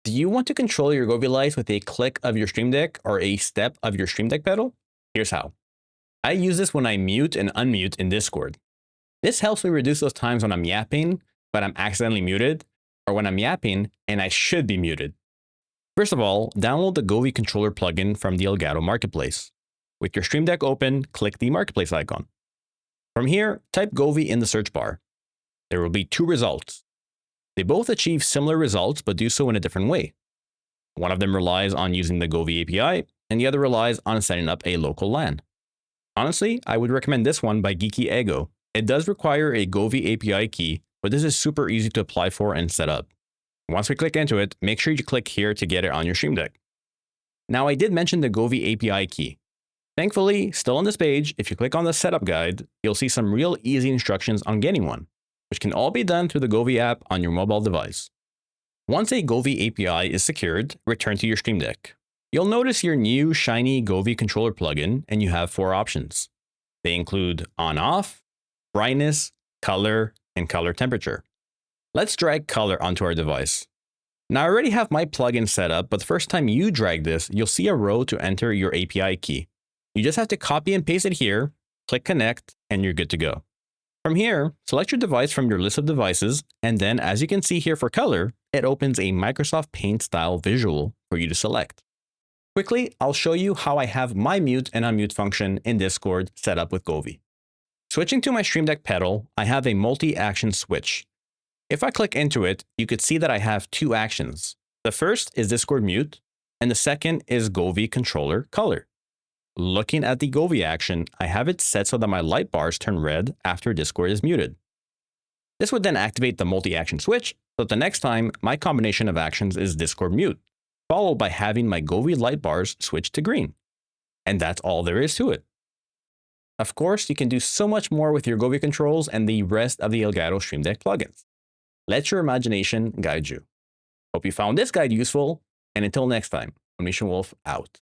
Do you want to control your Govee Lights with a click of your Stream Deck or a step of your Stream Deck pedal? Here's how. I use this when I mute and unmute in Discord. This helps me reduce those times when I'm yapping, but I'm accidentally muted, or when I'm yapping and I should be muted. First of all, download the Govee controller plugin from the Elgato Marketplace. With your Stream Deck open, click the Marketplace icon. From here, type Govee in the search bar. There will be two results. They both achieve similar results, but do so in a different way. One of them relies on using the Govee API, and the other relies on setting up a local LAN. Honestly, I would recommend this one by Geeky Ego. It does require a Govee API key, but this is super easy to apply for and set up. Once we click into it, make sure you click here to get it on your Stream Deck. Now, I did mention the Govee API key. Thankfully, still on this page, if you click on the setup guide, you'll see some real easy instructions on getting one, which can all be done through the Govee app on your mobile device. Once a Govee API is secured, return to your Stream Deck. You'll notice your new shiny Govee controller plugin, and you have 4 options. They include on-off, brightness, color, and color temperature. Let's drag color onto our device. Now I already have my plugin set up, but the first time you drag this, you'll see a row to enter your API key. You just have to copy and paste it here, click connect, and you're good to go. From here, select your device from your list of devices, and then as you can see here for color, it opens a Microsoft Paint style visual for you to select. Quickly, I'll show you how I have my mute and unmute function in Discord set up with Govee. Switching to my Stream Deck pedal, I have a multi-action switch. If I click into it, you could see that I have 2 actions. The first is Discord mute, and the second is Govee controller color. Looking at the Govee action, I have it set so that my light bars turn red after Discord is muted. This would then activate the multi-action switch, so the next time my combination of actions is Discord mute, followed by having my Govee light bars switch to green. And that's all there is to it. Of course, you can do so much more with your Govee controls and the rest of the Elgato Stream Deck plugins. Let your imagination guide you. Hope you found this guide useful, and until next time, Omniscient Wolf out.